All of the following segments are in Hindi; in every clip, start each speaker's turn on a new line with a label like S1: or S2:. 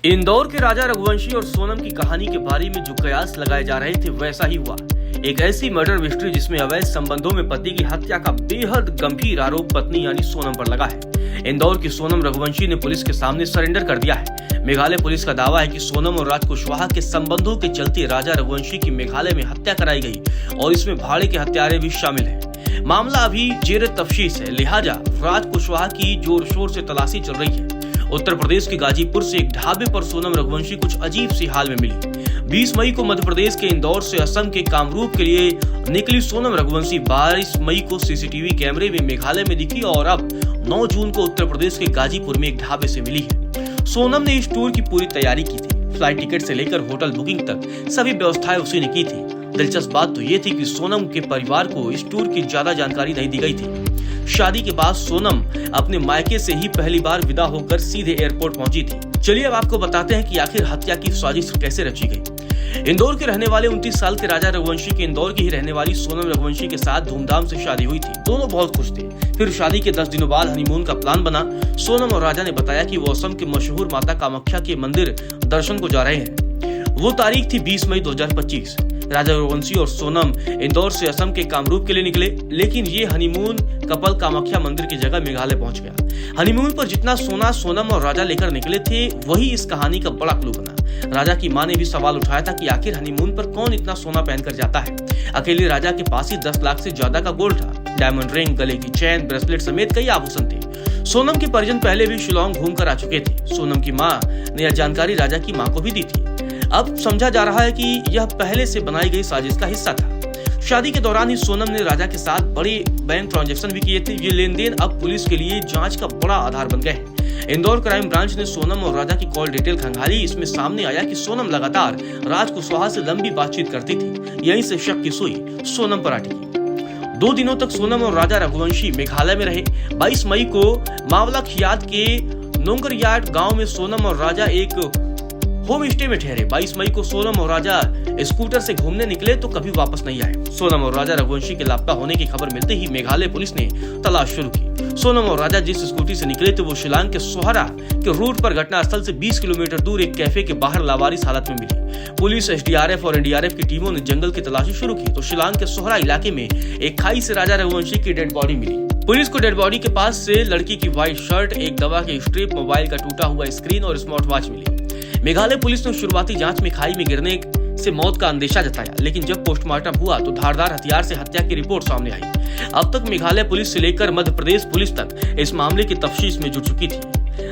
S1: इंदौर के राजा रघुवंशी और सोनम की कहानी के बारे में जो कयास लगाए जा रहे थे वैसा ही हुआ। एक ऐसी मर्डर मिस्ट्री जिसमें अवैध संबंधों में पति की हत्या का बेहद गंभीर आरोप पत्नी यानी सोनम पर लगा है। इंदौर की सोनम रघुवंशी ने पुलिस के सामने सरेंडर कर दिया है। मेघालय पुलिस का दावा है कि सोनम और राज कुशवाहा के संबंधों के चलते राजा रघुवंशी की मेघालय में हत्या कराई गई और इसमें भाड़े के हत्यारे भी शामिल हैं। मामला अभी जेर तफ्तीश है, लिहाजा राज कुशवाहा की जोर शोर से तलाशी चल रही है। उत्तर प्रदेश के गाजीपुर से एक ढाबे पर सोनम रघुवंशी कुछ अजीब सी हाल में मिली। 20 मई को मध्य प्रदेश के इंदौर से असम के कामरूप के लिए निकली सोनम रघुवंशी 22 मई को सीसीटीवी कैमरे में मेघालय में दिखी और अब 9 जून को उत्तर प्रदेश के गाजीपुर में एक ढाबे से मिली है। सोनम ने इस टूर की पूरी तैयारी की थी। फ्लाइट टिकट से लेकर होटल बुकिंग तक सभी व्यवस्थाएं उसी ने की थी। दिलचस्प बात तो ये थी कि सोनम के परिवार को इस टूर की ज्यादा जानकारी नहीं दी गई थी। शादी के बाद सोनम अपने मायके से ही पहली बार विदा होकर सीधे एयरपोर्ट पहुंची थी। चलिए अब आपको बताते हैं कि आखिर हत्या की साजिश कैसे रची गई। इंदौर के रहने वाले 29 साल के राजा रघुवंशी के इंदौर की ही रहने वाली सोनम रघुवंशी के साथ धूमधाम से शादी हुई थी। दोनों बहुत खुश थे। फिर शादी के 10 दिनों बाद हनीमून का प्लान बना। सोनम और राजा ने बताया कि वो असम के मशहूर माता कामाख्या के मंदिर दर्शन को जा रहे हैं। वो तारीख थी 20 मई 2025। राजा रघुवंशी और सोनम इंदौर से असम के कामरूप के लिए निकले, लेकिन ये हनीमून कपल कामाख्या मंदिर की जगह मेघालय पहुंच गया। हनीमून पर जितना सोना सोनम और राजा लेकर निकले थे वही इस कहानी का बड़ा क्लू बना। राजा की मां ने भी सवाल उठाया था कि आखिर हनीमून पर कौन इतना सोना पहनकर जाता है। अकेले राजा के पास ही 10 लाख से ज्यादा का गोल्ड था। डायमंड रिंग, गले की चैन, ब्रेसलेट समेत कई आभूषण थे। सोनम के परिजन पहले भी शिलोंग घूमकर आ चुके थे। सोनम की मां ने यह जानकारी राजा की मां को भी दी थी। अब समझा जा रहा है कि यह पहले से बनाई गई साजिश का हिस्सा था। शादी के दौरान ही सोनम ने राजा के साथ बड़े बैंक ट्रांजैक्शन भी किए थे। ये लेन देन अब पुलिस के लिए जांच का बड़ा आधार बन गए हैं। इंदौर क्राइम ब्रांच ने सोनम और राजा की कॉल डिटेल खंगाली। इसमें सामने आया कि सोनम लगातार राज कुशवाहा से लंबी बातचीत करती थी। यहीं से शक की सुई सोनम पर अटकी। 2 दिनों तक सोनम और राजा रघुवंशी मेघालय में रहे। 22 मई को मावलाखियात के नोंगरयाट गांव में सोनम और राजा एक होम स्टे में ठहरे। 22 मई को सोनम और राजा स्कूटर से घूमने निकले तो कभी वापस नहीं आए। सोनम और राजा रघुवंशी के लापता होने की खबर मिलते ही मेघालय पुलिस ने तलाश शुरू की। सोनम और राजा जिस स्कूटी से निकले थे वो शिलांग के सोहरा के रूट पर घटनास्थल से 20 किलोमीटर दूर एक कैफे के बाहर लावारिस हालत में मिली। पुलिस, एसडीआरएफ और एनडीआरएफ की टीमों ने जंगल की तलाशी शुरू की तो शिलांग के सोहरा इलाके में एक खाई से राजा रघुवंशी की डेड बॉडी मिली। पुलिस को डेड बॉडी के पास से लड़की की व्हाइट शर्ट, एक दवा के स्ट्रिप, मोबाइल का टूटा हुआ स्क्रीन और स्मार्ट वॉच मिली। मेघालय पुलिस ने शुरुआती जांच में खाई में गिरने से मौत का अंदेशा जताया, लेकिन जब पोस्टमार्टम हुआ तो धारदार हथियार से हत्या की रिपोर्ट सामने आई। अब तक मेघालय पुलिस से लेकर मध्य प्रदेश पुलिस तक इस मामले की तफ्तीश में जुट चुकी थी।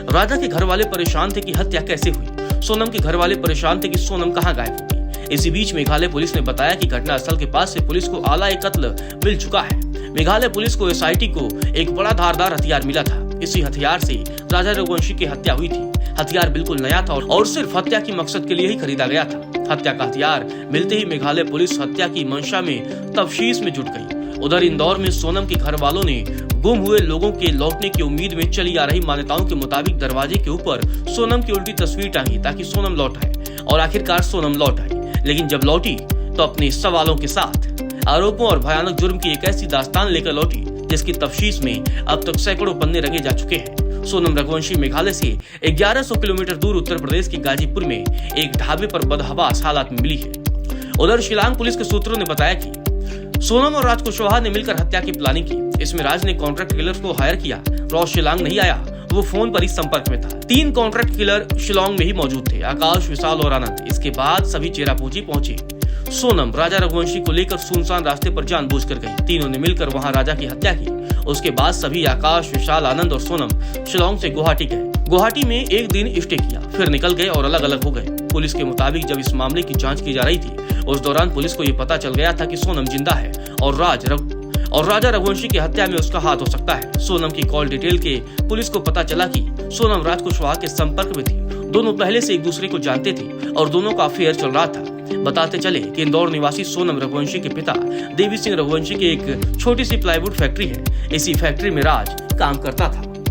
S1: राजा के घर वाले परेशान थे कि हत्या कैसे हुई। सोनम के घर वाले परेशान थे कि सोनम कहां गायब हो गई। इसी बीच मेघालय पुलिस ने बताया कि घटनास्थल के पास से पुलिस को आला कत्ल मिल चुका है। मेघालय पुलिस को एसआईटी को एक बड़ा धारदार हथियार मिला था। इसी हथियार से राजा रघुवंशी की हत्या हुई थी। हथियार बिल्कुल नया था और सिर्फ हत्या की मकसद के लिए ही खरीदा गया था। हत्या का हथियार मिलते ही मेघालय पुलिस हत्या की मंशा में तफ्तीश में जुट गई। उधर इंदौर में सोनम के घर वालों ने गुम हुए लोगों के लौटने की उम्मीद में चली आ रही मान्यताओं के मुताबिक दरवाजे के ऊपर सोनम की उल्टी तस्वीर टांगी ताकि सोनम लौट आए। और आखिरकार सोनम लौट आई, लेकिन जब लौटी तो अपने सवालों के साथ, आरोपों और भयानक जुर्म की एक ऐसी दास्तान लेकर लौटी जिसकी तफ्तीश में अब तक सैकड़ों पन्ने रंगे जा चुके हैं। सोनम रघुवंशी मेघालय से 1100 किलोमीटर दूर उत्तर प्रदेश के गाजीपुर में एक ढाबे पर बदहवास हालात में मिली है। उधर शिलांग पुलिस के सूत्रों ने बताया कि सोनम और राज कुशवाहा ने मिलकर हत्या की प्लानिंग की। इसमें राज ने कॉन्ट्रैक्ट किलर को हायर किया। रॉस शिलांग नहीं आया, वो फोन पर ही संपर्क में था। 3 कॉन्ट्रैक्ट किलर शिलांग में ही मौजूद थे, आकाश, विशाल और आनंद। इसके बाद सभी चेरापूंजी पहुंचे। सोनम राजा रघुवंशी को लेकर सुनसान रास्ते पर जानबूझकर गई। तीनों ने मिलकर वहां राजा की हत्या की। उसके बाद सभी आकाश, विशाल, आनंद और सोनम शिलोंग से गुवाहाटी गए। गुवाहाटी में एक दिन स्टे किया, फिर निकल गए और अलग अलग हो गए। पुलिस के मुताबिक जब इस मामले की जांच की जा रही थी उस दौरान पुलिस को ये पता चल गया था कि सोनम जिंदा है और राजा रघुवंशी की हत्या में उसका हाथ हो सकता है। सोनम की कॉल डिटेल के पुलिस को पता चला कि सोनम राज कुशवाहा के संपर्क में थी। दोनों पहले से एक दूसरे को जानते थे और दोनों का अफेयर चल रहा था। बताते चले कि इंदौर निवासी सोनम रघुवंशी के पिता देवी सिंह रघुवंशी की एक छोटी सी प्लाईवुड फैक्ट्री है। इसी फैक्ट्री में राज काम करता था।